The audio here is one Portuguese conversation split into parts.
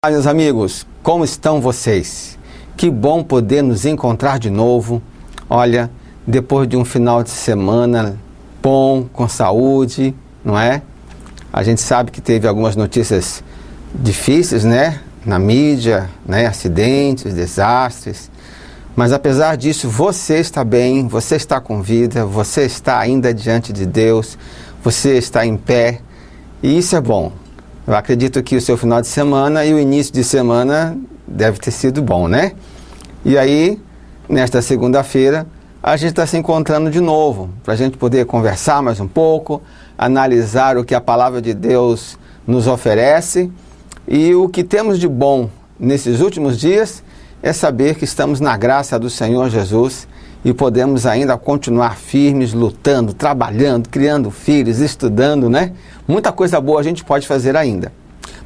Olá, meus amigos, como estão vocês? Que bom poder nos encontrar de novo. Olha, depois de um final de semana bom, com saúde, não é? A gente sabe que teve algumas notícias difíceis, né? Na mídia, né? Acidentes, desastres. Mas apesar disso, você está bem, você está com vida, você está ainda diante de Deus, você está em pé, e isso é bom. Eu acredito que o seu final de semana e o início de semana deve ter sido bom, né? E aí, nesta segunda-feira, a gente está se encontrando de novo, para a gente poder conversar mais um pouco, analisar o que a palavra de Deus nos oferece. E o que temos de bom nesses últimos dias é saber que estamos na graça do Senhor Jesus e podemos ainda continuar firmes, lutando, trabalhando, criando filhos, estudando, né? Muita coisa boa a gente pode fazer ainda.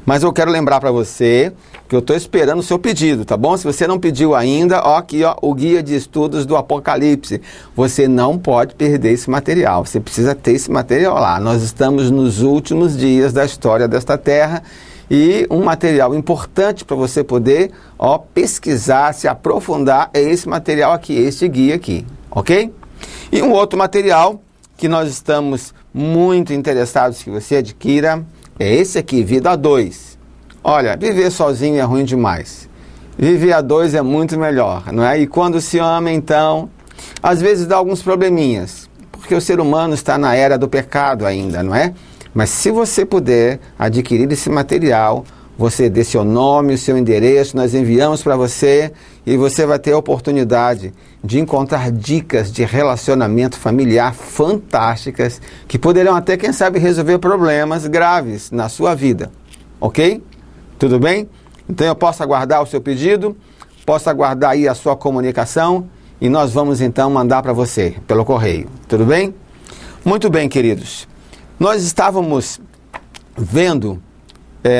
Mas eu quero lembrar para você que eu estou esperando o seu pedido, tá bom? Se você não pediu ainda, ó, aqui ó, o guia de estudos do Apocalipse. Você não pode perder esse material, você precisa ter esse material lá. Nós estamos nos últimos dias da história desta terra e um material importante para você poder pesquisar, se aprofundar é esse material aqui, este guia aqui, ok? E um outro material que nós estamos muito interessados que você adquira é esse aqui, Vida a Dois. Olha, viver sozinho é ruim demais. Viver a dois é muito melhor, não é? E quando se ama, então, às vezes dá alguns probleminhas, porque o ser humano está na era do pecado ainda, não é? Mas se você puder adquirir esse material, você dê seu nome, o seu endereço, nós enviamos para você e você vai ter a oportunidade de encontrar dicas de relacionamento familiar fantásticas que poderão até, quem sabe, resolver problemas graves na sua vida, ok? Tudo bem? Então eu posso aguardar o seu pedido, posso aguardar aí a sua comunicação e nós vamos então mandar para você pelo correio, tudo bem? Muito bem, queridos. Nós estávamos vendo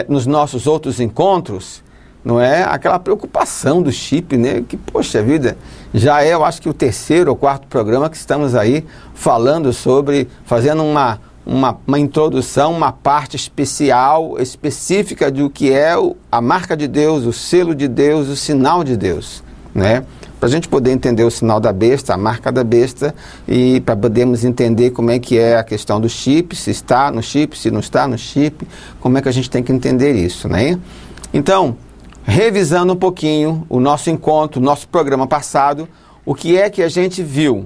nos nossos outros encontros, não é, aquela preocupação do chip, né, que, poxa vida, já é, eu acho que o terceiro ou quarto programa que estamos aí falando sobre, fazendo uma introdução, uma parte especial, específica do que é a marca de Deus, o selo de Deus, o sinal de Deus, né? Para a gente poder entender o sinal da besta, a marca da besta, e para podermos entender como é que é a questão do chip, se está no chip, se não está no chip, como é que a gente tem que entender isso, né? Então, revisando um pouquinho o nosso encontro, o nosso programa passado, o que é que a gente viu?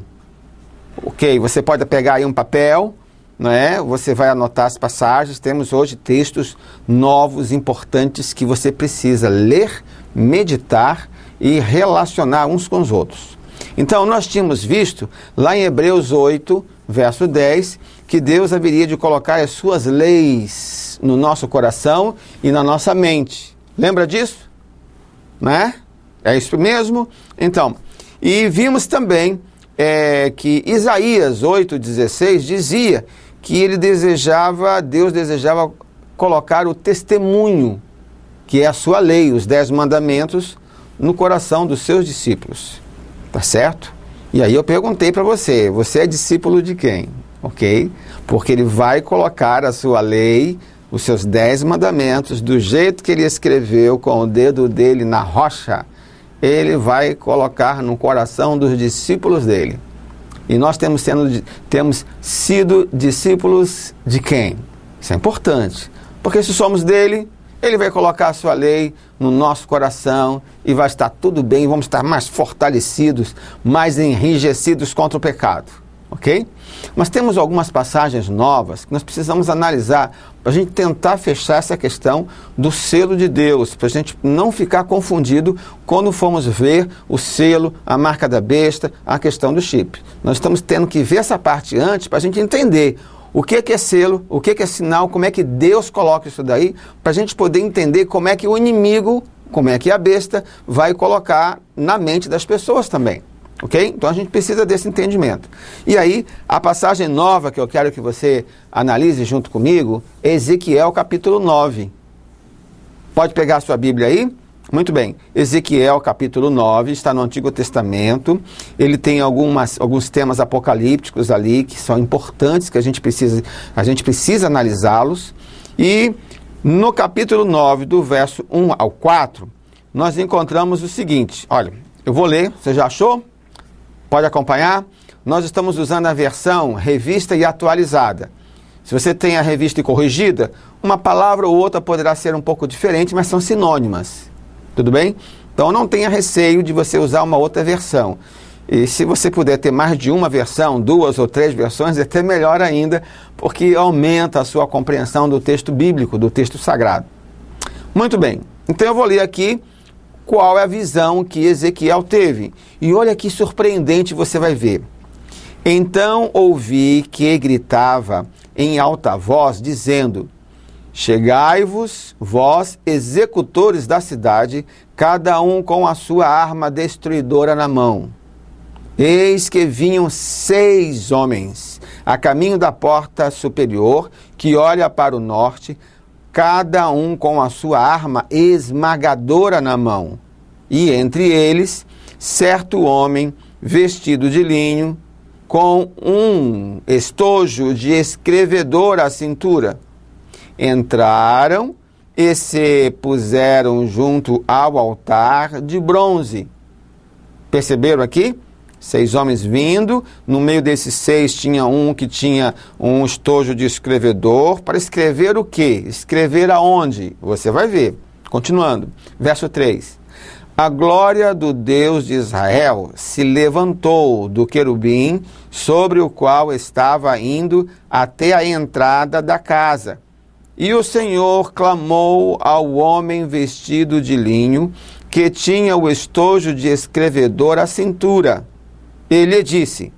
Ok, você pode pegar aí um papel, não é? Você vai anotar as passagens, temos hoje textos novos, importantes, que você precisa ler, meditar e relacionar uns com os outros. Então, nós tínhamos visto, lá em Hebreus 8, verso 10, que Deus haveria de colocar as suas leis no nosso coração e na nossa mente. Lembra disso? Né? É isso mesmo? Então, e vimos também que Isaías 8,16 dizia que Deus desejava colocar o testemunho, que é a sua lei, os 10 mandamentos, no coração dos seus discípulos, tá certo? E aí eu perguntei para você, você é discípulo de quem? Ok? Porque ele vai colocar a sua lei, os seus 10 mandamentos, do jeito que ele escreveu com o dedo dele na rocha, ele vai colocar no coração dos discípulos dele. E nós temos sido discípulos de quem? Isso é importante, porque se somos dele, ele vai colocar a sua lei no nosso coração e vai estar tudo bem, vamos estar mais fortalecidos, mais enrijecidos contra o pecado, ok? Mas temos algumas passagens novas que nós precisamos analisar para a gente tentar fechar essa questão do selo de Deus, para a gente não ficar confundido quando formos ver o selo, a marca da besta, a questão do chip. Nós estamos tendo que ver essa parte antes para a gente entender o que é selo, o que é sinal, como é que Deus coloca isso daí, para a gente poder entender como é que o inimigo, como é que a besta vai colocar na mente das pessoas também, ok? Então a gente precisa desse entendimento. E aí, a passagem nova que eu quero que você analise junto comigo é Ezequiel capítulo 9. Pode pegar a sua Bíblia aí? Muito bem, Ezequiel capítulo 9, está no Antigo Testamento, ele tem alguns temas apocalípticos ali, que são importantes, que a gente precisa analisá-los, e No capítulo 9, do verso 1 ao 4, nós encontramos o seguinte. Olha, eu vou ler, você já achou? Pode acompanhar? Nós estamos usando a versão revista e atualizada. Se você tem a revista e corrigida, uma palavra ou outra poderá ser um pouco diferente, mas são sinônimas. Tudo bem? Então não tenha receio de você usar uma outra versão. E se você puder ter mais de uma versão, 2 ou 3 versões, é até melhor ainda, porque aumenta a sua compreensão do texto bíblico, do texto sagrado. Muito bem, então eu vou ler aqui qual é a visão que Ezequiel teve. E olha que surpreendente você vai ver. Então ouvi que gritava em alta voz, dizendo: chegai-vos, vós, executores da cidade, cada um com a sua arma destruidora na mão. Eis que vinham 6 homens a caminho da porta superior, que olha para o norte, cada um com a sua arma esmagadora na mão. E entre eles, certo homem vestido de linho, com um estojo de escrevedor à cintura. Entraram e se puseram junto ao altar de bronze. Perceberam aqui? 6 homens vindo, no meio desses 6 tinha um que tinha um estojo de escrevedor. Para escrever o quê? Escrever aonde? Você vai ver. Continuando, verso 3. A glória do Deus de Israel se levantou do querubim sobre o qual estava indo até a entrada da casa. E o Senhor clamou ao homem vestido de linho, que tinha o estojo de escrevedor à cintura. Ele disse: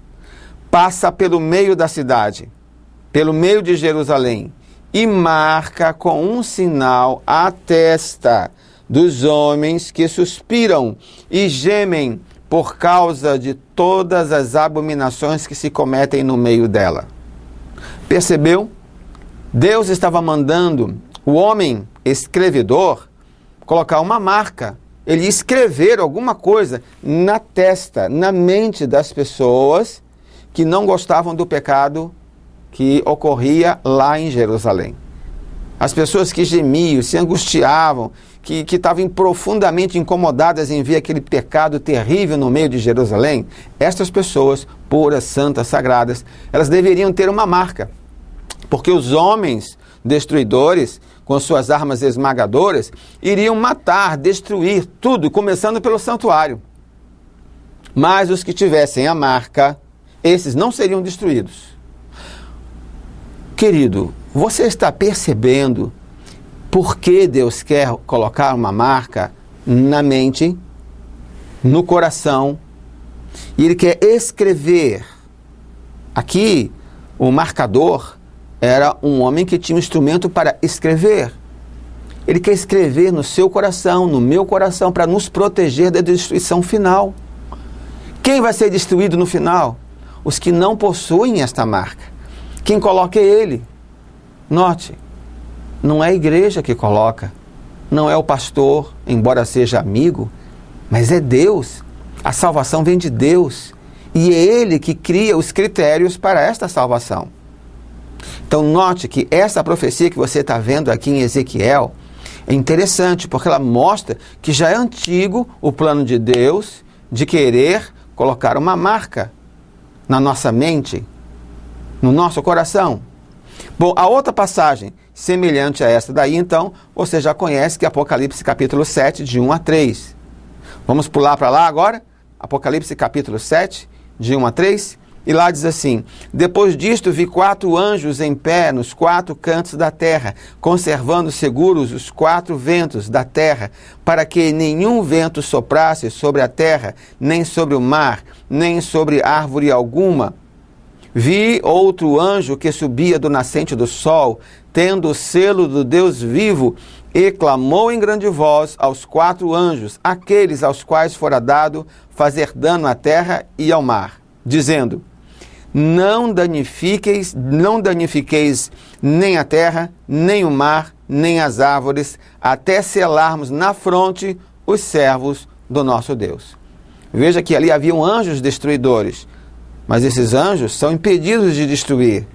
passa pelo meio da cidade, pelo meio de Jerusalém, e marca com um sinal a testa dos homens que suspiram e gemem por causa de todas as abominações que se cometem no meio dela. Percebeu? Deus estava mandando o homem escrevedor colocar uma marca, ele escrever alguma coisa na testa, na mente das pessoas que não gostavam do pecado que ocorria lá em Jerusalém. As pessoas que gemiam, se angustiavam, que estavam profundamente incomodadas em ver aquele pecado terrível no meio de Jerusalém, estas pessoas, puras, santas, sagradas, elas deveriam ter uma marca. Porque os homens destruidores, com suas armas esmagadoras, iriam matar, destruir tudo, começando pelo santuário. Mas os que tivessem a marca, esses não seriam destruídos. Querido, você está percebendo por que Deus quer colocar uma marca na mente, no coração, e Ele quer escrever? Aqui, o marcador era um homem que tinha um instrumento para escrever. Ele quer escrever no seu coração, no meu coração, para nos proteger da destruição final. Quem vai ser destruído no final? Os que não possuem esta marca. Quem coloca é Ele. Note, não é a igreja que coloca, não é o pastor, embora seja amigo, mas é Deus. A salvação vem de Deus. E é Ele que cria os critérios para esta salvação. Então note que essa profecia que você está vendo aqui em Ezequiel é interessante, porque ela mostra que já é antigo o plano de Deus de querer colocar uma marca na nossa mente, no nosso coração. Bom, a outra passagem semelhante a essa daí, então, você já conhece, que é Apocalipse capítulo 7, de 1 a 3. Vamos pular para lá agora? Apocalipse capítulo 7, de 1 a 3. E lá diz assim: depois disto vi 4 anjos em pé nos 4 cantos da terra, conservando seguros os 4 ventos da terra, para que nenhum vento soprasse sobre a terra, nem sobre o mar, nem sobre árvore alguma. Vi outro anjo que subia do nascente do sol, tendo o selo do Deus vivo, e clamou em grande voz aos 4 anjos, aqueles aos quais fora dado fazer dano à terra e ao mar, dizendo: não danifiqueis nem a terra, nem o mar, nem as árvores, até selarmos na fronte os servos do nosso Deus. Veja que ali haviam anjos destruidores, mas esses anjos são impedidos de destruir,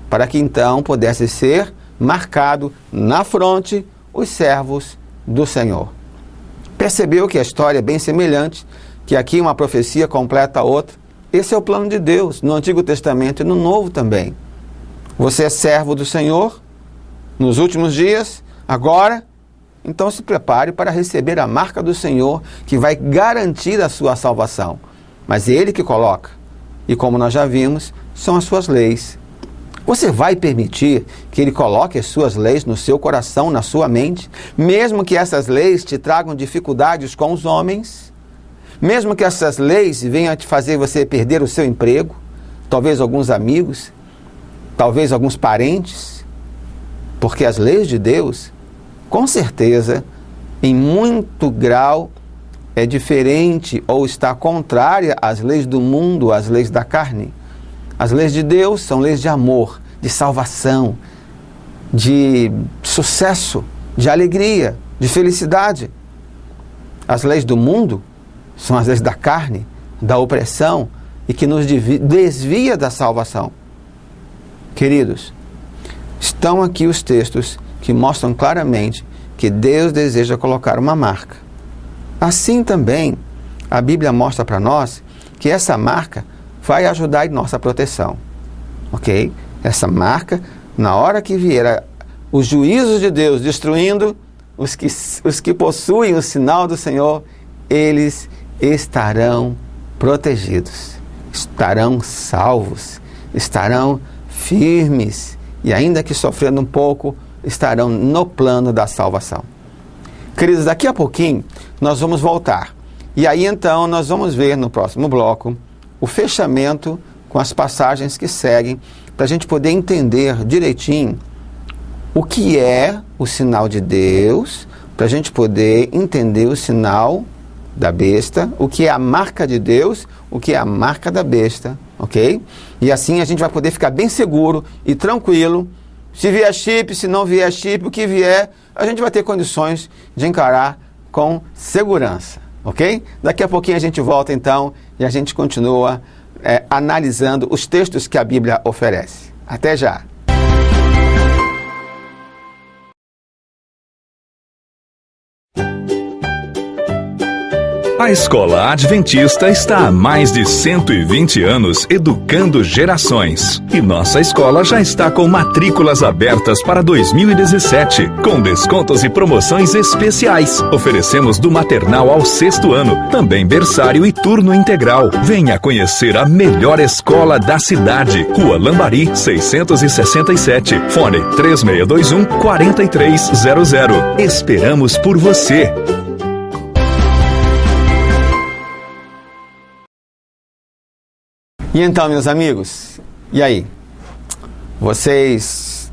para que então pudesse ser marcado na fronte os servos do Senhor. Percebeu que a história é bem semelhante, que aqui uma profecia completa a outra? Esse é o plano de Deus, no Antigo Testamento e no Novo também. Você é servo do Senhor nos últimos dias, agora, então se prepare para receber a marca do Senhor, que vai garantir a sua salvação. Mas é Ele que coloca. E como nós já vimos, são as suas leis. Você vai permitir que Ele coloque as suas leis no seu coração, na sua mente, mesmo que essas leis te tragam dificuldades com os homens, mesmo que essas leis venham a te fazer você perder o seu emprego, talvez alguns amigos, talvez alguns parentes, porque as leis de Deus, com certeza, em muito grau, é diferente ou está contrária às leis do mundo, às leis da carne. As leis de Deus são leis de amor, de salvação, de sucesso, de alegria, de felicidade. As leis do mundo são as leis da carne, da opressão e que nos desvia da salvação. Queridos, estão aqui os textos que mostram claramente que Deus deseja colocar uma marca. Assim também, a Bíblia mostra para nós que essa marca vai ajudar em nossa proteção, ok? Essa marca, na hora que vier os juízos de Deus destruindo os que possuem o sinal do Senhor, eles estarão protegidos, estarão salvos, estarão firmes e ainda que sofrendo um pouco, estarão no plano da salvação. Queridos, daqui a pouquinho nós vamos voltar. E aí então nós vamos ver no próximo bloco o fechamento com as passagens que seguem, para a gente poder entender direitinho o que é o sinal de Deus, para a gente poder entender o sinal da besta, o que é a marca de Deus, o que é a marca da besta, ok? E assim a gente vai poder ficar bem seguro e tranquilo. Se vier chip, se não vier chip, o que vier, a gente vai ter condições de encarar com segurança, ok? Daqui a pouquinho a gente volta então e a gente continua analisando os textos que a Bíblia oferece. Até já! A Escola Adventista está há mais de 120 anos educando gerações. E nossa escola já está com matrículas abertas para 2017, com descontos e promoções especiais. Oferecemos do maternal ao 6º ano, também berçário e turno integral. Venha conhecer a melhor escola da cidade. Rua Lambari, 667. Fone 3621-4300. Esperamos por você. E então, meus amigos, e aí? Vocês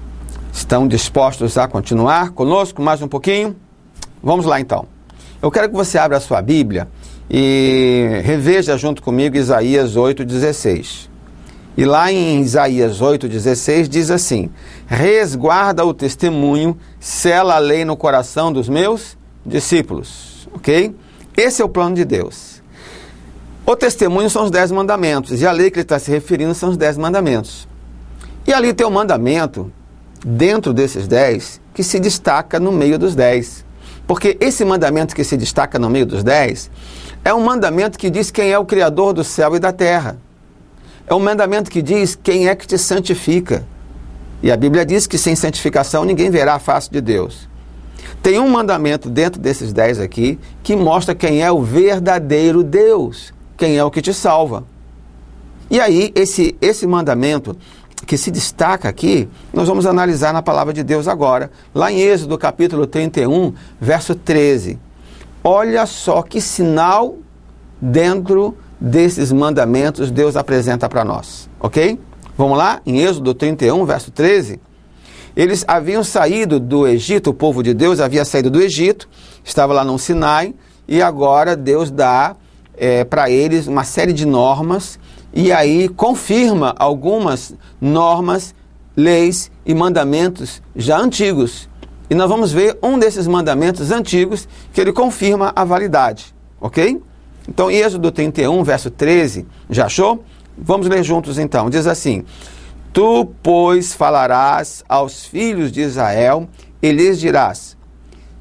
estão dispostos a continuar conosco mais um pouquinho? Vamos lá então. Eu quero que você abra a sua Bíblia e reveja junto comigo Isaías 8,16. E lá em Isaías 8,16 diz assim: resguarda o testemunho, sela a lei no coração dos meus discípulos. Ok? Esse é o plano de Deus. O testemunho são os 10 mandamentos, e a lei que ele está se referindo são os 10 mandamentos. E ali tem um mandamento, dentro desses 10, que se destaca no meio dos 10. Porque esse mandamento que se destaca no meio dos 10, é um mandamento que diz quem é o Criador do céu e da terra. É um mandamento que diz quem é que te santifica. E a Bíblia diz que sem santificação ninguém verá a face de Deus. Tem um mandamento dentro desses 10 aqui, que mostra quem é o verdadeiro Deus. Quem é o que te salva. E aí, esse mandamento que se destaca aqui, nós vamos analisar na palavra de Deus agora, lá em Êxodo capítulo 31, verso 13. Olha só que sinal dentro desses mandamentos Deus apresenta para nós, ok? Vamos lá, em Êxodo 31, verso 13. Eles haviam saído do Egito, o povo de Deus havia saído do Egito, estava lá no Sinai, e agora Deus dá para eles uma série de normas, e aí confirma algumas normas, leis e mandamentos já antigos. E nós vamos ver um desses mandamentos antigos que ele confirma a validade, ok? Então, Êxodo 31, verso 13, já achou? Vamos ler juntos então. Diz assim: Tu, pois, falarás aos filhos de Israel e lhes dirás: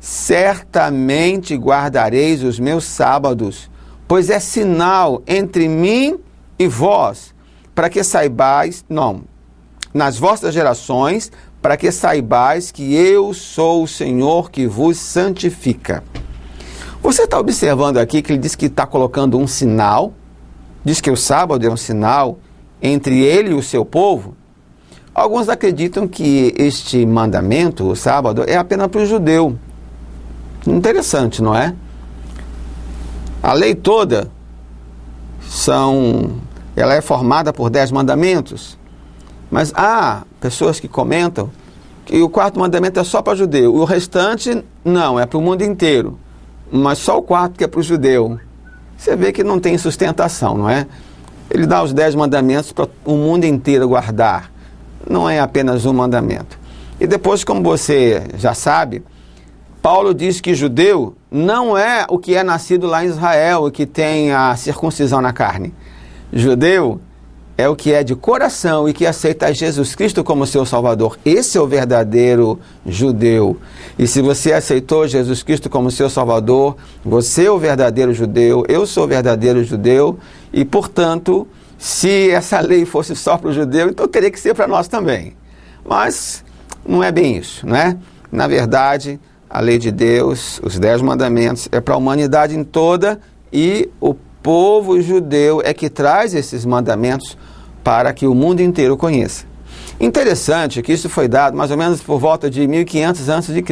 certamente guardareis os meus sábados, pois é sinal entre mim e vós, para que saibais, nas vossas gerações, para que saibais que eu sou o Senhor que vos santifica. Você está observando aqui que ele diz que está colocando um sinal, diz que o sábado é um sinal entre ele e o seu povo. Alguns acreditam que este mandamento, o sábado, é apenas para o judeu. Interessante, não é? A lei toda ela é formada por 10 mandamentos, mas há pessoas que comentam que o 4º mandamento é só para judeu, o restante não, é para o mundo inteiro, mas só o 4º que é para o judeu. Você vê que não tem sustentação, não é? Ele dá os 10 mandamentos para o mundo inteiro guardar, não é apenas um mandamento. E depois, como você já sabe, Paulo diz que judeu não é o que é nascido lá em Israel, o que tem a circuncisão na carne. Judeu é o que é de coração e que aceita Jesus Cristo como seu Salvador. Esse é o verdadeiro judeu. E se você aceitou Jesus Cristo como seu Salvador, você é o verdadeiro judeu, eu sou o verdadeiro judeu, e, portanto, se essa lei fosse só para o judeu, então teria que ser para nós também. Mas não é bem isso, né? Na verdade, a lei de Deus, os 10 mandamentos, é para a humanidade em toda, e o povo judeu é que traz esses mandamentos para que o mundo inteiro conheça. Interessante que isso foi dado mais ou menos por volta de 1500 a.C.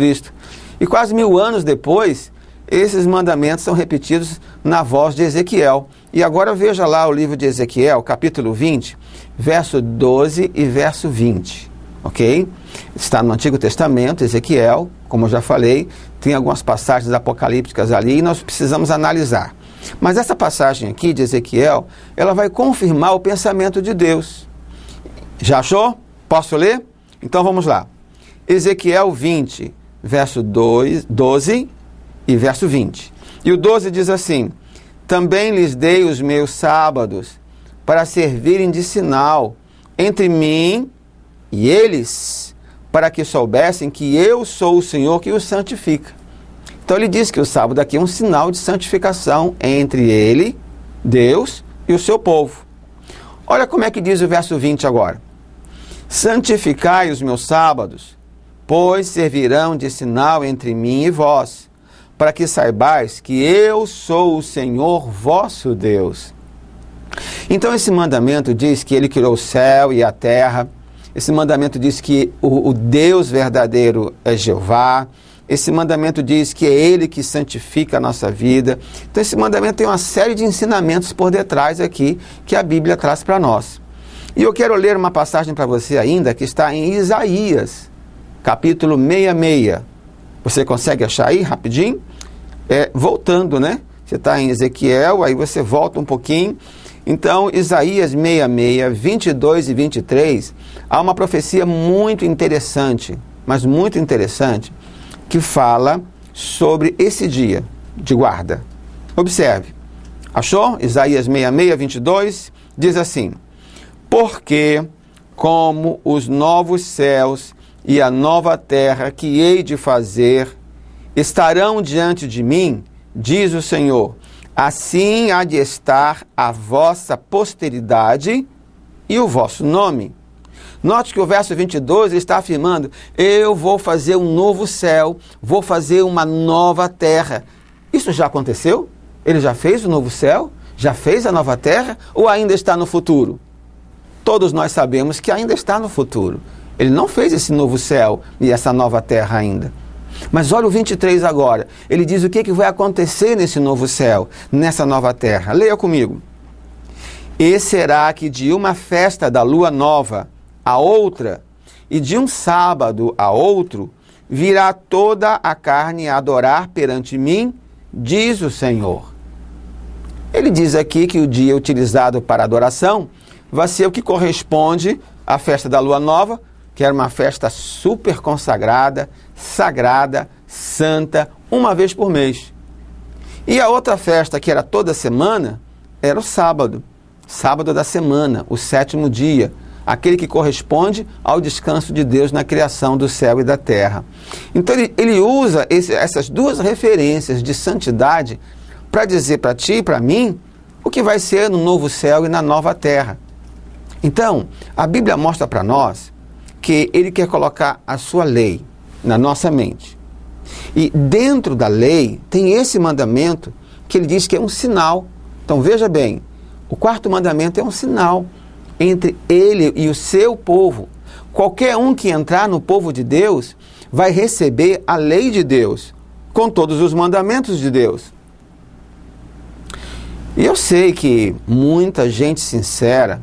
E quase 1000 anos depois, esses mandamentos são repetidos na voz de Ezequiel. E agora veja lá o livro de Ezequiel, capítulo 20, verso 12 e verso 20. Ok? Está no Antigo Testamento, Ezequiel, como eu já falei, tem algumas passagens apocalípticas ali e nós precisamos analisar. Mas essa passagem aqui de Ezequiel, ela vai confirmar o pensamento de Deus. Já achou? Posso ler? Então vamos lá. Ezequiel 20, verso 12 e verso 20. E o 12 diz assim: também lhes dei os meus sábados para servirem de sinal entre mim e eles, para que soubessem que eu sou o Senhor que os santifica. Então ele diz que o sábado aqui é um sinal de santificação entre ele, Deus, e o seu povo. Olha como é que diz o verso 20 agora. Santificai os meus sábados, pois servirão de sinal entre mim e vós, para que saibais que eu sou o Senhor vosso Deus. Então esse mandamento diz que ele criou o céu e a terra. Esse mandamento diz que o Deus verdadeiro é Jeová. Esse mandamento diz que é Ele que santifica a nossa vida. Então esse mandamento tem uma série de ensinamentos por detrás aqui que a Bíblia traz para nós. E eu quero ler uma passagem para você ainda que está em Isaías, capítulo 66. Você consegue achar aí rapidinho? Voltando, né? Você está em Ezequiel, aí você volta um pouquinho. Então, Isaías 66, 22 e 23, há uma profecia muito interessante, mas muito interessante, que fala sobre esse dia de guarda. Observe. Achou? Isaías 66, 22, diz assim: porque como os novos céus e a nova terra que hei de fazer estarão diante de mim, diz o Senhor, assim há de estar a vossa posteridade e o vosso nome. Note que o verso 22 está afirmando: eu vou fazer um novo céu, vou fazer uma nova terra. Isso já aconteceu? Ele já fez o novo céu? Já fez a nova terra? Ou ainda está no futuro? Todos nós sabemos que ainda está no futuro. Ele não fez esse novo céu e essa nova terra ainda. Mas olha o 23 agora. Ele diz o que vai acontecer nesse novo céu, nessa nova terra. Leia comigo. E será que de uma festa da lua nova a outra, e de um sábado a outro, virá toda a carne a adorar perante mim, diz o Senhor. Ele diz aqui que o dia utilizado para adoração vai ser o que corresponde à festa da lua nova, que era uma festa super consagrada, sagrada, santa, uma vez por mês. E a outra festa, que era toda semana, era o sábado. Sábado da semana, o 7º dia, aquele que corresponde ao descanso de Deus na criação do céu e da terra. Então ele usa essas duas referências de santidade para dizer para ti e para mim o que vai ser no novo céu e na nova terra. Então, a Bíblia mostra para nós que ele quer colocar a sua lei na nossa mente. E dentro da lei tem esse mandamento que ele diz que é um sinal. Então veja bem, o quarto mandamento é um sinal entre ele e o seu povo. Qualquer um que entrar no povo de Deus vai receber a lei de Deus, com todos os mandamentos de Deus. E eu sei que muita gente sincera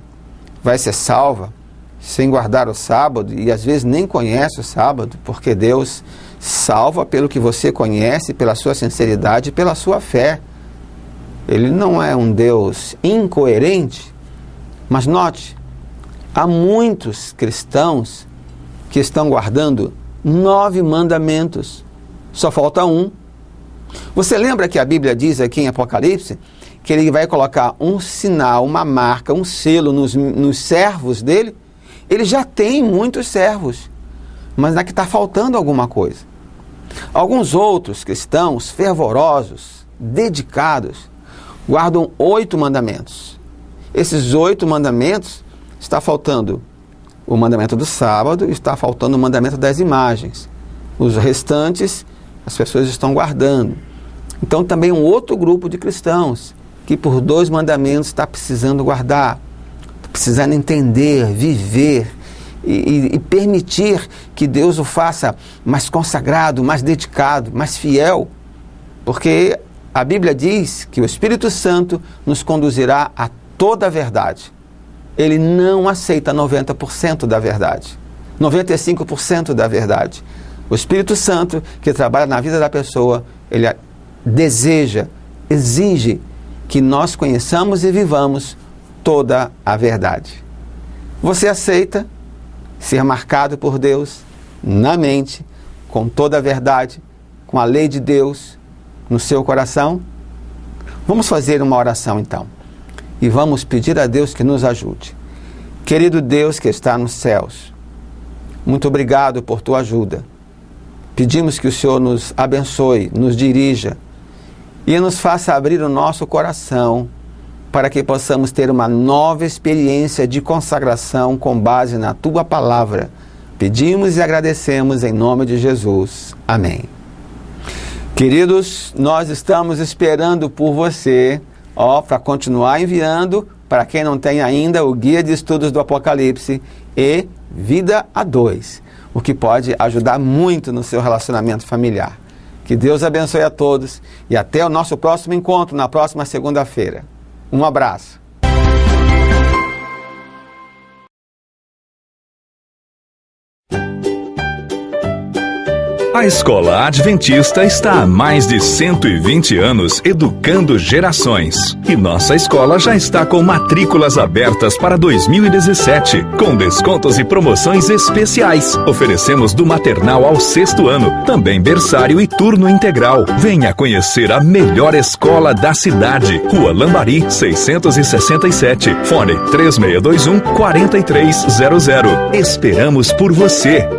vai ser salva sem guardar o sábado e às vezes nem conhece o sábado, porque Deus salva pelo que você conhece, pela sua sinceridade e pela sua fé. Ele não é um Deus incoerente, mas note, há muitos cristãos que estão guardando 9 mandamentos, só falta um. Você lembra que a Bíblia diz aqui em Apocalipse que ele vai colocar um sinal, uma marca, um selo nos servos dele? Ele já tem muitos servos, mas aqui está faltando alguma coisa. Alguns outros cristãos fervorosos, dedicados, guardam 8 mandamentos. Esses 8 mandamentos, está faltando o mandamento do sábado, está faltando o mandamento das imagens. Os restantes, as pessoas estão guardando. Então também um outro grupo de cristãos, que por 2 mandamentos está precisando guardar, precisando entender, viver e permitir que Deus o faça mais consagrado, mais dedicado, mais fiel, porque a Bíblia diz que o Espírito Santo nos conduzirá a toda a verdade. Ele não aceita 90% da verdade, 95% da verdade. O Espírito Santo, que trabalha na vida da pessoa, ele deseja, exige que nós conheçamos e vivamos toda a verdade. Você aceita ser marcado por Deus na mente, com toda a verdade, com a lei de Deus no seu coração? Vamos fazer uma oração então. E vamos pedir a Deus que nos ajude. Querido Deus que está nos céus, muito obrigado por tua ajuda. Pedimos que o Senhor nos abençoe, nos dirija e nos faça abrir o nosso coração para que possamos ter uma nova experiência de consagração com base na tua palavra. Pedimos e agradecemos em nome de Jesus. Amém. Queridos, nós estamos esperando por você, para continuar enviando, para quem não tem ainda, o Guia de Estudos do Apocalipse e Vida a 2, o que pode ajudar muito no seu relacionamento familiar. Que Deus abençoe a todos e até o nosso próximo encontro na próxima segunda-feira. Um abraço. A Escola Adventista está há mais de 120 anos educando gerações. E nossa escola já está com matrículas abertas para 2017, com descontos e promoções especiais. Oferecemos do maternal ao 6º ano, também berçário e turno integral. Venha conhecer a melhor escola da cidade. Rua Lambari, 667. Fone 3621-4300. Esperamos por você.